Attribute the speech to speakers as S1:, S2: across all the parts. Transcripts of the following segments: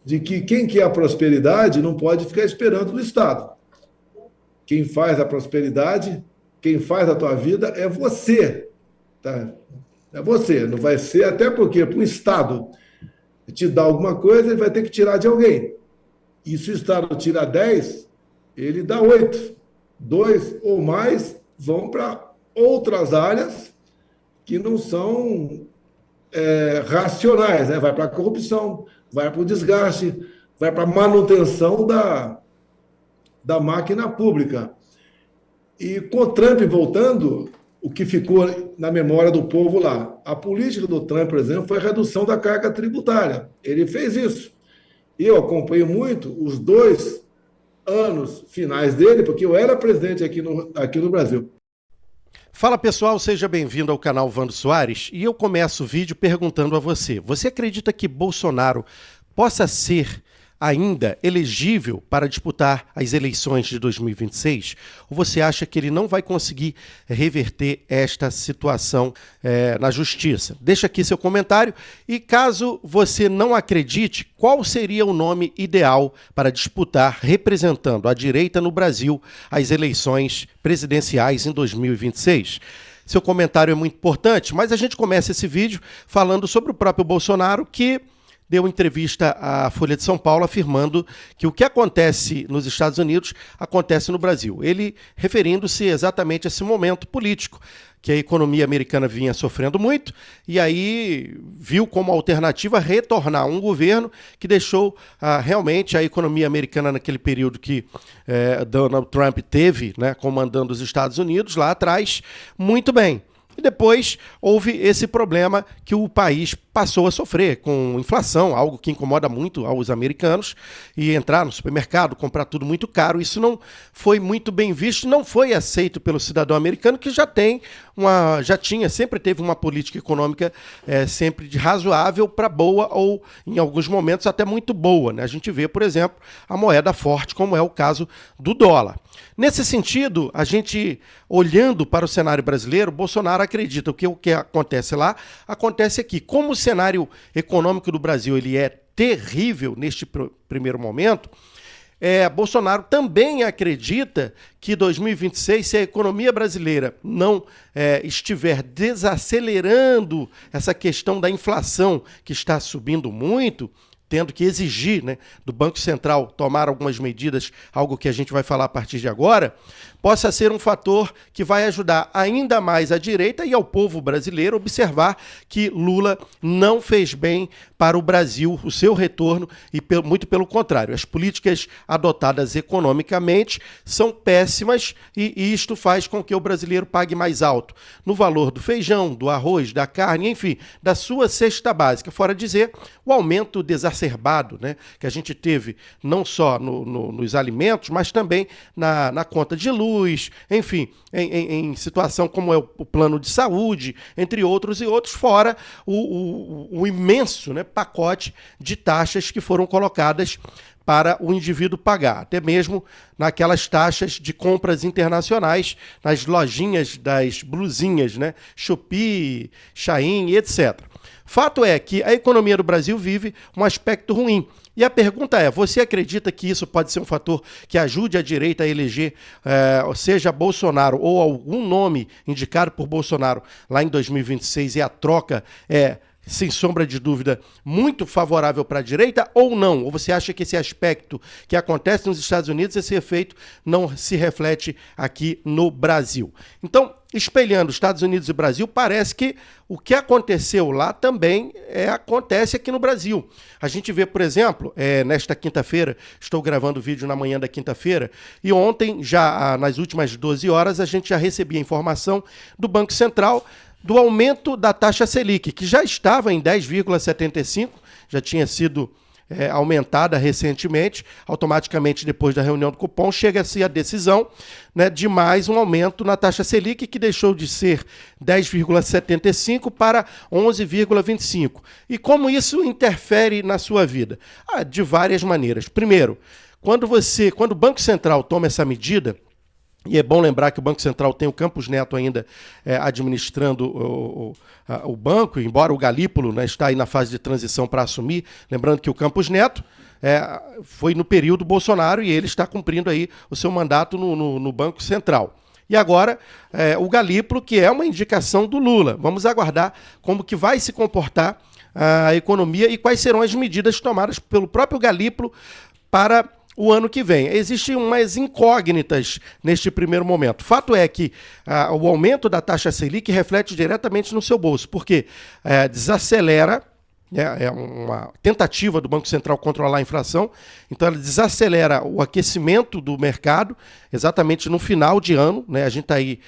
S1: de que quem quer a prosperidade não pode ficar esperando do Estado. Quem faz a prosperidade, quem faz a tua vida é você. Tá? É você, não vai ser, até porque para o Estado te dar alguma coisa, ele vai ter que tirar de alguém. E se o Estado tira 10, ele dá 8. 2 ou mais vão para outras áreas que não são racionais, né? Vai para a corrupção, vai para o desgaste, vai para a manutenção da máquina pública. E com o Trump voltando, o que ficou na memória do povo lá, a política do Trump, por exemplo, foi a redução da carga tributária. Ele fez isso. E eu acompanho muito os 2 anos finais dele, porque eu era presidente aqui no Brasil.
S2: Fala pessoal, seja bem-vindo ao canal Vando Soares e eu começo o vídeo perguntando a você. Você acredita que Bolsonaro possa ser ainda elegível para disputar as eleições de 2026? Ou você acha que ele não vai conseguir reverter esta situação na justiça? Deixa aqui seu comentário e caso você não acredite, qual seria o nome ideal para disputar representando a direita no Brasil as eleições presidenciais em 2026? Seu comentário é muito importante, mas a gente começa esse vídeo falando sobre o próprio Bolsonaro, que deu entrevista à Folha de São Paulo afirmando que o que acontece nos Estados Unidos acontece no Brasil. Ele referindo-se exatamente a esse momento político, que a economia americana vinha sofrendo muito, e aí viu como alternativa retornar um governo que deixou realmente a economia americana naquele período que Donald Trump teve, né, comandando os Estados Unidos lá atrás, muito bem. E depois houve esse problema que o país passou a sofrer com inflação, algo que incomoda muito aos americanos, e entrar no supermercado, comprar tudo muito caro. Isso não foi muito bem visto, não foi aceito pelo cidadão americano, que sempre teve uma política econômica sempre de razoável para boa ou, em alguns momentos, até muito boa, né? A gente vê, por exemplo, a moeda forte, como é o caso do dólar. Nesse sentido, a gente, olhando para o cenário brasileiro, Bolsonaro acredita que o que acontece lá, acontece aqui. Como o cenário econômico do Brasil ele é terrível neste primeiro momento, Bolsonaro também acredita que 2026, se a economia brasileira não estiver desacelerando essa questão da inflação que está subindo muito, tendo que exigir, né, do Banco Central tomar algumas medidas, algo que a gente vai falar a partir de agora, possa ser um fator que vai ajudar ainda mais a direita e ao povo brasileiro observar que Lula não fez bem para o Brasil, o seu retorno, e muito pelo contrário. As políticas adotadas economicamente são péssimas e isto faz com que o brasileiro pague mais alto no valor do feijão, do arroz, da carne, enfim, da sua cesta básica. Fora dizer, o aumento exacerbado, né, que a gente teve não só nos alimentos, mas também na conta de luz, enfim, em situação como é o plano de saúde, entre outros e outros, fora o imenso, né, pacote de taxas que foram colocadas para o indivíduo pagar, até mesmo naquelas taxas de compras internacionais, nas lojinhas das blusinhas, né, Shopee, Shein e etc. Fato é que a economia do Brasil vive um aspecto ruim. E a pergunta é, você acredita que isso pode ser um fator que ajude a direita a eleger, seja Bolsonaro ou algum nome indicado por Bolsonaro lá em 2026 e a troca sem sombra de dúvida, muito favorável para a direita ou não? Ou você acha que esse aspecto que acontece nos Estados Unidos, esse efeito não se reflete aqui no Brasil? Então, espelhando Estados Unidos e Brasil, parece que o que aconteceu lá também acontece aqui no Brasil. A gente vê, por exemplo, nesta quinta-feira, estou gravando o vídeo na manhã da quinta-feira, e ontem, já nas últimas 12 horas, a gente já recebia informação do Banco Central do aumento da taxa Selic, que já estava em 10,75, já tinha sido aumentada recentemente, automaticamente depois da reunião do cupom, chega-se a decisão, né, de mais um aumento na taxa Selic, que deixou de ser 10,75 para 11,25. E como isso interfere na sua vida? De várias maneiras. Primeiro, quando o Banco Central toma essa medida, E é bom lembrar que o Banco Central tem o Campos Neto ainda administrando o banco, embora o Galípolo, né, está aí na fase de transição para assumir. Lembrando que o Campos Neto foi no período Bolsonaro e ele está cumprindo aí o seu mandato no Banco Central. E agora o Galípolo, que é uma indicação do Lula. Vamos aguardar como que vai se comportar a economia e quais serão as medidas tomadas pelo próprio Galípolo para o ano que vem. Existem umas incógnitas neste primeiro momento. Fato é que o aumento da taxa Selic reflete diretamente no seu bolso, porque desacelera, é uma tentativa do Banco Central controlar a inflação, então ela desacelera o aquecimento do mercado, exatamente no final de ano, né? A gente está aí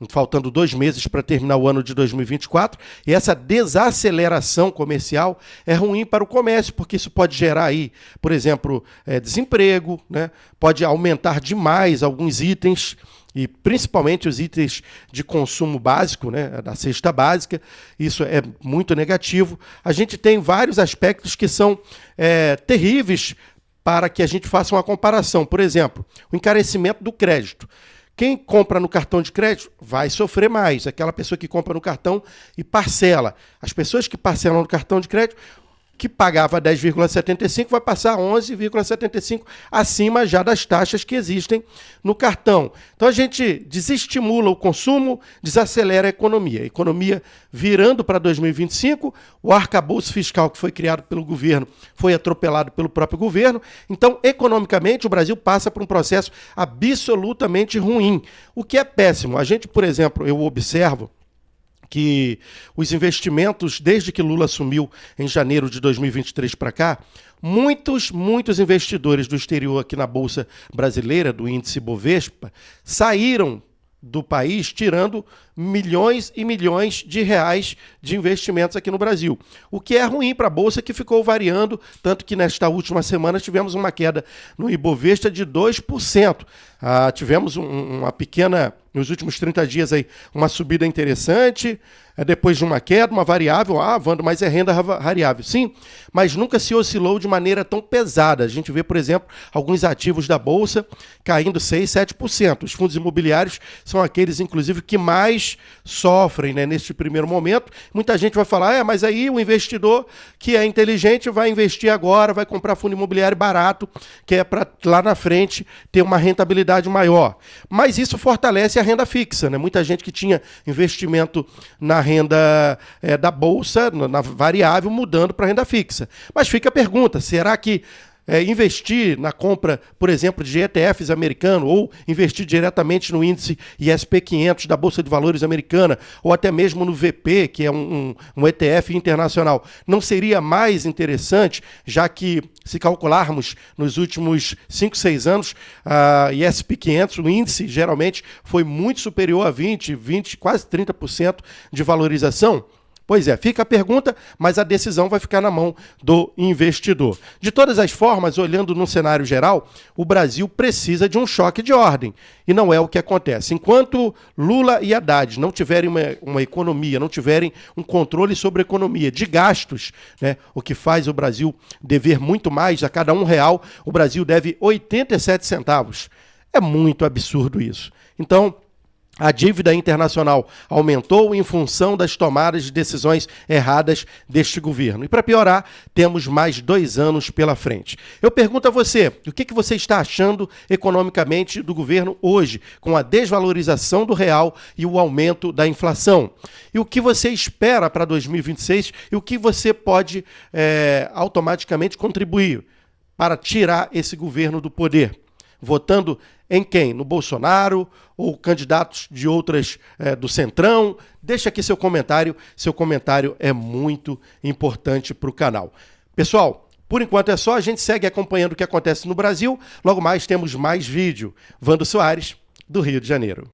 S2: faltando 2 meses para terminar o ano de 2024, e essa desaceleração comercial é ruim para o comércio, porque isso pode gerar aí, por exemplo, desemprego, né? Pode aumentar demais alguns itens, e principalmente os itens de consumo básico, né, da cesta básica. Isso é muito negativo. A gente tem vários aspectos que são terríveis para que a gente faça uma comparação. Por exemplo, o encarecimento do crédito. Quem compra no cartão de crédito vai sofrer mais. Aquela pessoa que compra no cartão e parcela. As pessoas que parcelam no cartão de crédito, que pagava 10,75, vai passar 11,75 acima já das taxas que existem no cartão. Então a gente desestimula o consumo, desacelera a economia. A economia virando para 2025, o arcabouço fiscal que foi criado pelo governo foi atropelado pelo próprio governo. Então, economicamente, o Brasil passa por um processo absolutamente ruim, o que é péssimo. A gente, por exemplo, eu observo que os investimentos, desde que Lula assumiu em janeiro de 2023 para cá, muitos investidores do exterior aqui na Bolsa Brasileira, do índice Bovespa, saíram do país tirando milhões e milhões de reais de investimentos aqui no Brasil. O que é ruim para a Bolsa, que ficou variando, tanto que nesta última semana tivemos uma queda no Ibovespa de 2%. Tivemos uma pequena, nos últimos 30 dias, aí, uma subida interessante, depois de uma queda, uma variável. Wando, mas é renda variável. Sim, mas nunca se oscilou de maneira tão pesada. A gente vê, por exemplo, alguns ativos da Bolsa caindo 6%, 7%. Os fundos imobiliários são aqueles, inclusive, que mais sofrem, né, neste primeiro momento. Muita gente vai falar, mas aí o investidor que é inteligente vai investir agora, vai comprar fundo imobiliário barato, que é para lá na frente ter uma rentabilidade maior. Mas isso fortalece a renda fixa, né? Muita gente que tinha investimento na renda da Bolsa, na variável, mudando para renda fixa. Mas fica a pergunta, será que investir na compra, por exemplo, de ETFs americanos ou investir diretamente no índice ISP 500 da Bolsa de Valores americana ou até mesmo no VP, que é um ETF internacional, não seria mais interessante, já que se calcularmos nos últimos 5, 6 anos, a ISP 500, o índice geralmente foi muito superior a 20, quase 30% de valorização? Pois é, fica a pergunta, mas a decisão vai ficar na mão do investidor. De todas as formas, olhando num cenário geral, o Brasil precisa de um choque de ordem. E não é o que acontece. Enquanto Lula e Haddad não tiverem uma economia, não tiverem um controle sobre a economia de gastos, né, o que faz o Brasil dever muito mais, a cada R$1, o Brasil deve 87 centavos. É muito absurdo isso. Então, a dívida internacional aumentou em função das tomadas de decisões erradas deste governo. E para piorar, temos mais 2 anos pela frente. Eu pergunto a você, o que você está achando economicamente do governo hoje, com a desvalorização do real e o aumento da inflação? E o que você espera para 2026 e o que você pode automaticamente contribuir para tirar esse governo do poder? Votando em quem? No Bolsonaro ou candidatos de outras do Centrão? Deixa aqui seu comentário é muito importante para o canal. Pessoal, por enquanto é só, a gente segue acompanhando o que acontece no Brasil, logo mais temos mais vídeo. Wando Soares, do Rio de Janeiro.